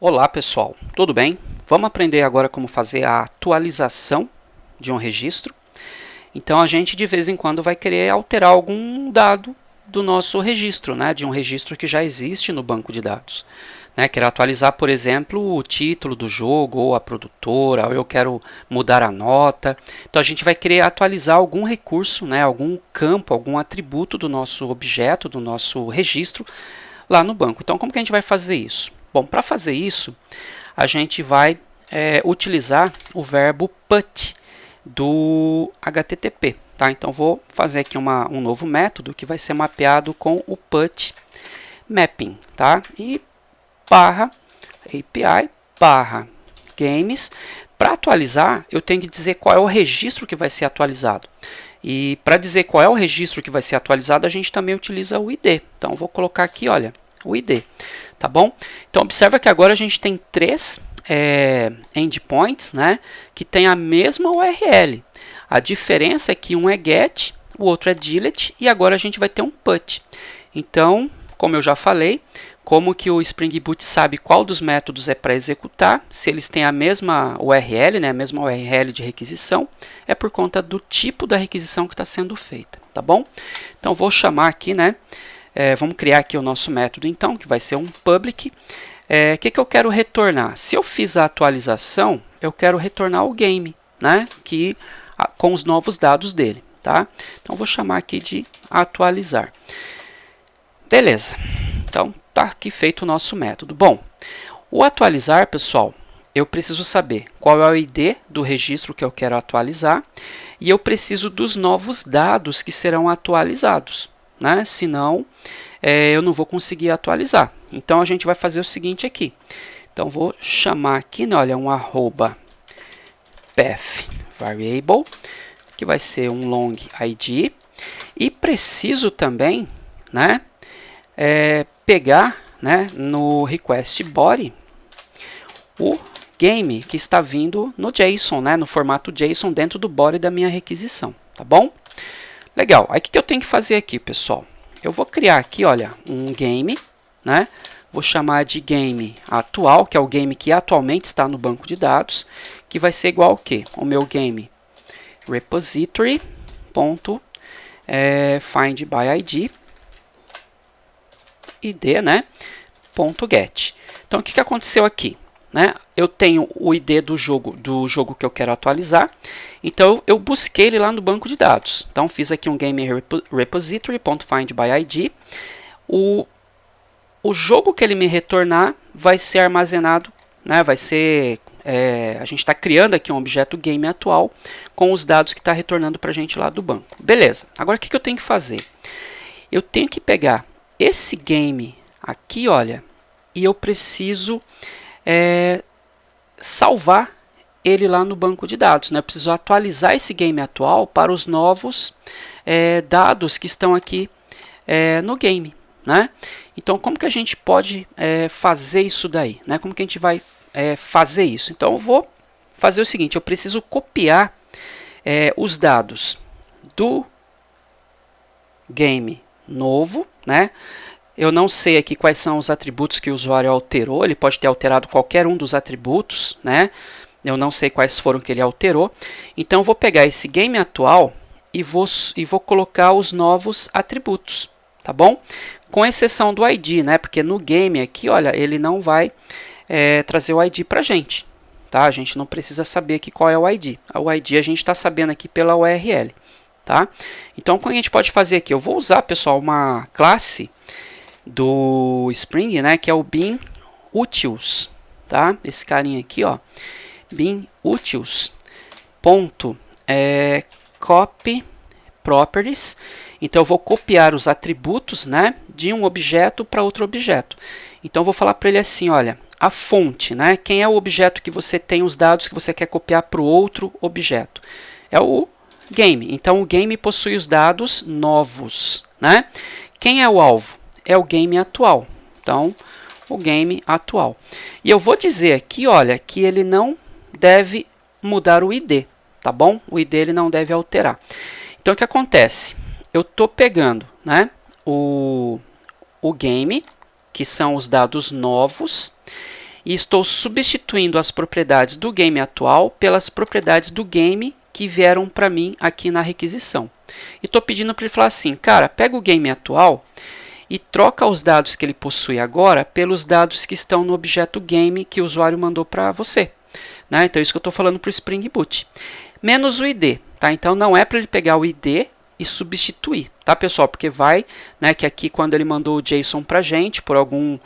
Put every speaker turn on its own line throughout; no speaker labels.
Olá pessoal, tudo bem? Vamos aprender agora como fazer a atualização de um registro. Então a gente de vez em quando vai querer alterar algum dado do nosso registro, de um registro que já existe no banco de dados. Quero atualizar, por exemplo, o título do jogo, ou a produtora, ou eu quero mudar a nota. Então a gente vai querer atualizar algum recurso, algum campo, algum atributo do nosso objeto, do nosso registro lá no banco. Então como que a gente vai fazer isso? Bom, para fazer isso, a gente vai utilizar o verbo put do HTTP. Tá? Então, vou fazer aqui um novo método que vai ser mapeado com o put mapping. Tá? E barra API barra games. Para atualizar, eu tenho que dizer qual é o registro que vai ser atualizado. E para dizer qual é o registro que vai ser atualizado, a gente também utiliza o ID. Então, vou colocar aqui, olha, o ID. Tá bom? Então, observa que agora a gente tem três endpoints, que tem a mesma URL. A diferença é que um é get, o outro é delete, e agora a gente vai ter um put. Então, como eu já falei, como que o Spring Boot sabe qual dos métodos é para executar, se eles têm a mesma URL, a mesma URL de requisição, é por conta do tipo da requisição que está sendo feita, tá bom? Então, vou chamar aqui, vamos criar aqui o nosso método, então, que vai ser um public. O que eu quero retornar? Se eu fiz a atualização, eu quero retornar o game, com os novos dados dele. Tá? Então, vou chamar aqui de atualizar. Beleza. Então, está aqui feito o nosso método. Bom, o atualizar, pessoal, eu preciso saber qual é o ID do registro que eu quero atualizar e eu preciso dos novos dados que serão atualizados. Senão, eu não vou conseguir atualizar. Então, a gente vai fazer o seguinte aqui. Então, vou chamar aqui, olha, um arroba path variable, que vai ser um long id. E preciso também, pegar, no request body, o game que está vindo no JSON, no formato JSON dentro do body da minha requisição. Tá bom? Legal. Aí o que eu tenho que fazer aqui, pessoal? Eu vou criar aqui, olha, um game, Vou chamar de game atual, que é o game que atualmente está no banco de dados, que vai ser igual ao quê? O meu game repository.find by id, .get. Então, o que aconteceu aqui? Eu tenho o ID do jogo que eu quero atualizar. Então, eu busquei ele lá no banco de dados. Então, fiz aqui um game repository.find by id. O jogo que ele me retornar vai ser armazenado, vai ser... a gente está criando aqui um objeto game atual com os dados que está retornando para a gente lá do banco. Beleza. Agora, o que eu tenho que fazer? Eu tenho que pegar esse game aqui, olha, e eu preciso salvar ele lá no banco de dados. Eu preciso atualizar esse game atual para os novos dados que estão aqui no game. Então, como que a gente pode fazer isso daí? Como que a gente vai fazer isso? Então, eu vou fazer o seguinte, eu preciso copiar os dados do game novo, Eu não sei aqui quais são os atributos que o usuário alterou, ele pode ter alterado qualquer um dos atributos, Eu não sei quais foram que ele alterou. Então, eu vou pegar esse game atual e vou colocar os novos atributos, tá bom? Com exceção do ID, porque no game aqui, olha, ele não vai trazer o ID para a gente, tá? A gente não precisa saber aqui qual é o ID. O ID a gente está sabendo aqui pela URL, tá? Então, o que a gente pode fazer aqui? Eu vou usar, pessoal, uma classe do Spring, que é o bin utils, tá? Esse carinha aqui, ó, bin utils ponto copy properties. Então, eu vou copiar os atributos, de um objeto para outro objeto. Então, eu vou falar para ele assim, olha, a fonte, quem é o objeto que você tem os dados que você quer copiar para o outro objeto? É o game. Então, o game possui os dados novos, Quem é o alvo? É o game atual. Então, o game atual. E eu vou dizer aqui, olha, que ele não deve mudar o ID, tá bom? O ID ele não deve alterar. Então, o que acontece? Eu estou pegando, o game, que são os dados novos, e estou substituindo as propriedades do game atual pelas propriedades do game que vieram para mim aqui na requisição. E estou pedindo para ele falar assim, cara, pega o game atual e troca os dados que ele possui agora pelos dados que estão no objeto game que o usuário mandou para você. Né? Então, isso que eu estou falando para o Spring Boot. Menos o ID. Tá? Então, não é para ele pegar o ID e substituir, tá, pessoal? Porque vai, né, que aqui quando ele mandou o JSON para a gente, por algum,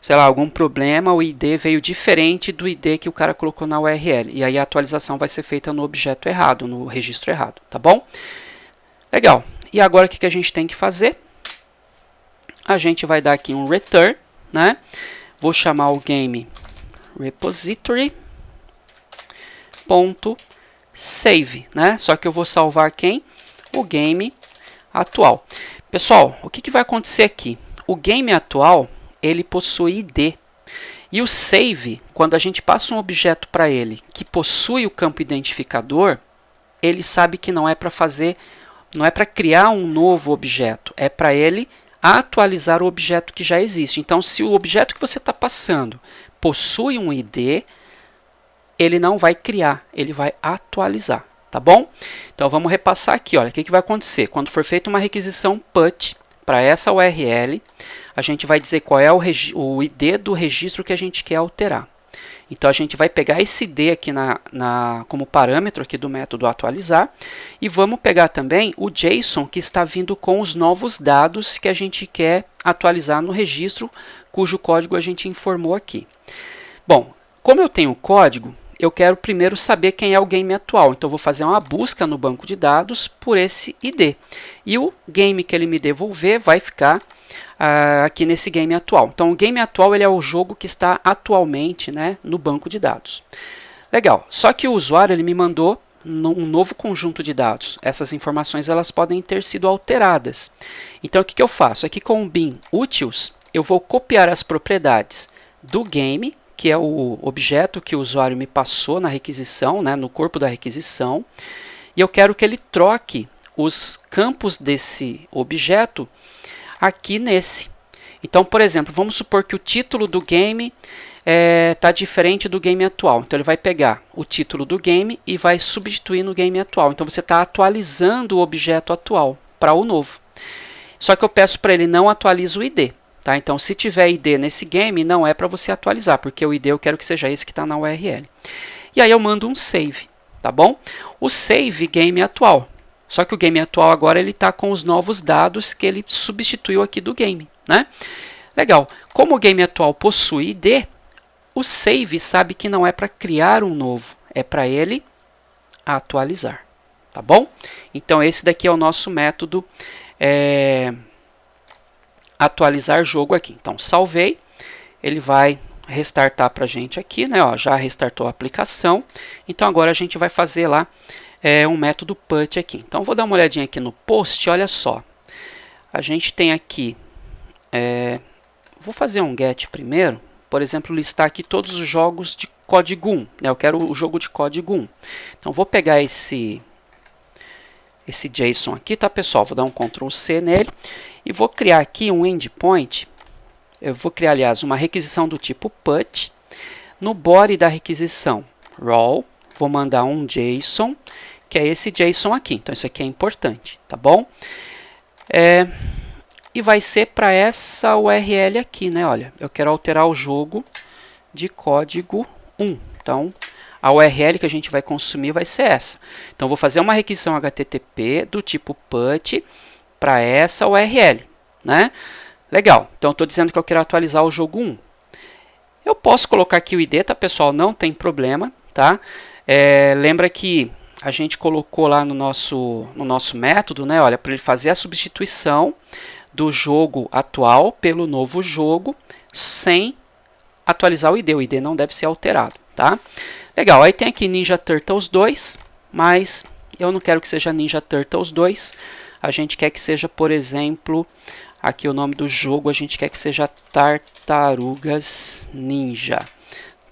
sei lá, algum problema, o ID veio diferente do ID que o cara colocou na URL. E aí a atualização vai ser feita no objeto errado, no registro errado, tá bom? Legal. E agora o que a gente tem que fazer? A gente vai dar aqui um return, né? Vou chamar o game repository.save, né? Só que eu vou salvar quem? O game atual. Pessoal, o que vai acontecer aqui? O game atual, ele possui ID. E o save, quando a gente passa um objeto para ele que possui o campo identificador, ele sabe que não é para fazer, não é para criar um novo objeto, é para ele atualizar o objeto que já existe. Então, se o objeto que você está passando possui um ID, ele não vai criar, ele vai atualizar, tá bom? Então, vamos repassar aqui, olha, o que vai acontecer? Quando for feita uma requisição PUT para essa URL, a gente vai dizer qual é o ID do registro que a gente quer alterar. Então, a gente vai pegar esse ID aqui como parâmetro aqui do método atualizar e vamos pegar também o JSON que está vindo com os novos dados que a gente quer atualizar no registro, cujo código a gente informou aqui. Bom, como eu tenho o código, eu quero primeiro saber quem é o game atual. Então, eu vou fazer uma busca no banco de dados por esse ID. E o game que ele me devolver vai ficar aqui nesse game atual. Então, o game atual ele é o jogo que está atualmente, né, no banco de dados. Legal. Só que o usuário ele me mandou um novo conjunto de dados. Essas informações elas podem ter sido alteradas. Então, o que eu faço? Aqui com o bin utils, eu vou copiar as propriedades do game, que é o objeto que o usuário me passou na requisição, né, no corpo da requisição, e eu quero que ele troque os campos desse objeto aqui nesse. Então, por exemplo, vamos supor que o título do game está diferente do game atual. Então, ele vai pegar o título do game e vai substituir no game atual. Então, você está atualizando o objeto atual para o novo. Só que eu peço para ele não atualize o ID. Tá? Então, se tiver ID nesse game, não é para você atualizar, porque o ID eu quero que seja esse que está na URL. E aí eu mando um save, tá bom? O save game atual. Só que o game atual agora ele está com os novos dados que ele substituiu aqui do game, né? Legal. Como o game atual possui ID, o save sabe que não é para criar um novo, é para ele atualizar, tá bom? Então, esse daqui é o nosso método atualizar jogo aqui. Então, salvei, ele vai restartar para a gente aqui, né? Ó, já restartou a aplicação. Então, agora a gente vai fazer lá um método put aqui. Então, vou dar uma olhadinha aqui no post, olha só. A gente tem aqui, vou fazer um get primeiro, por exemplo, listar aqui todos os jogos de código 1. Né? Eu quero o jogo de código 1. Então, vou pegar esse JSON aqui, tá, pessoal? Vou dar um Ctrl C nele e vou criar aqui um endpoint. Eu vou criar, aliás, uma requisição do tipo put. No body da requisição raw, vou mandar um JSON, que é esse JSON aqui. Então, isso aqui é importante, tá bom? E vai ser para essa URL aqui, né? Olha, eu quero alterar o jogo de código 1. Então, a URL que a gente vai consumir vai ser essa. Então, vou fazer uma requisição HTTP do tipo put para essa URL, né? Legal. Então, estou dizendo que eu quero atualizar o jogo 1. Eu posso colocar aqui o ID, tá, pessoal? Não tem problema, tá? Lembra que a gente colocou lá no nosso método, né? Olha, para ele fazer a substituição do jogo atual pelo novo jogo sem atualizar o ID. O ID não deve ser alterado, tá? Legal, aí tem aqui Ninja Turtles 2, mas eu não quero que seja Ninja Turtles 2. A gente quer que seja, por exemplo, aqui o nome do jogo, a gente quer que seja Tartarugas Ninja.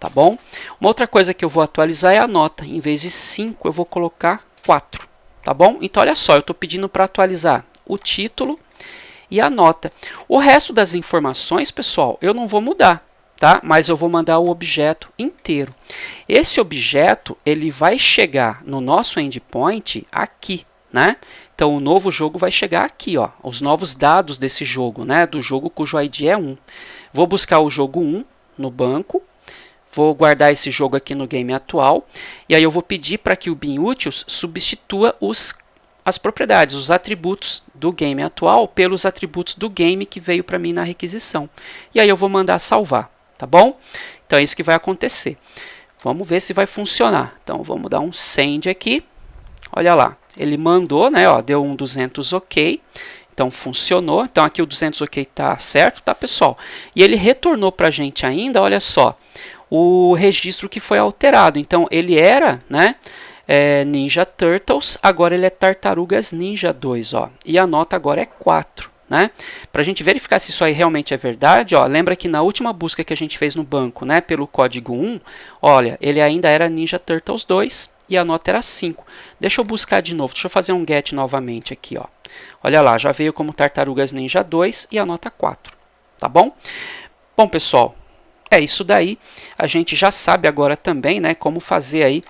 Tá bom? Uma outra coisa que eu vou atualizar é a nota. Em vez de 5, eu vou colocar 4. Tá bom? Então, olha só, eu estou pedindo para atualizar o título e a nota. O resto das informações, pessoal, eu não vou mudar. tá? Mas eu vou mandar o objeto inteiro. Esse objeto ele vai chegar no nosso endpoint aqui, né? Então o novo jogo vai chegar aqui, ó, os novos dados desse jogo, né? Do jogo cujo ID é 1. Vou buscar o jogo 1 no banco. Vou guardar esse jogo aqui no game atual. E aí eu vou pedir para que o binutils substitua as propriedades, os atributos do game atual pelos atributos do game que veio para mim na requisição. E aí eu vou mandar salvar, tá bom? Então é isso que vai acontecer. Vamos ver se vai funcionar. Então vamos dar um send aqui. Olha lá, ele mandou, né? Ó, deu um 200 OK. Então funcionou. Então aqui o 200 OK tá certo, tá, pessoal? E ele retornou para a gente ainda, olha só, o registro que foi alterado. Então ele era, né, Ninja Turtles, agora ele é Tartarugas Ninja 2, ó. E a nota agora é 4, né? Para a gente verificar se isso aí realmente é verdade, ó, lembra que na última busca que a gente fez no banco, né, pelo código 1, olha, ele ainda era Ninja Turtles 2 e a nota era 5. Deixa eu buscar de novo, deixa eu fazer um get novamente aqui, ó. Olha lá, já veio como Tartarugas Ninja 2 e a nota 4, tá bom? Bom, pessoal, é isso daí. A gente já sabe agora também, né, como fazer aí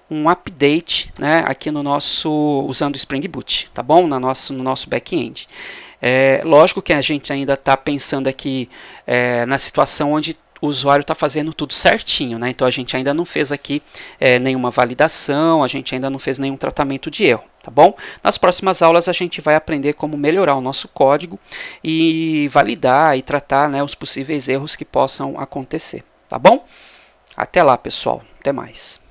um update, né, aqui no nosso, usando o Spring Boot, tá bom? No nosso back-end. Lógico que a gente ainda está pensando aqui na situação onde o usuário está fazendo tudo certinho, né? Então a gente ainda não fez aqui nenhuma validação, a gente ainda não fez nenhum tratamento de erro, tá bom? Nas próximas aulas a gente vai aprender como melhorar o nosso código e validar e tratar, né, os possíveis erros que possam acontecer, tá bom? Até lá, pessoal. Até mais.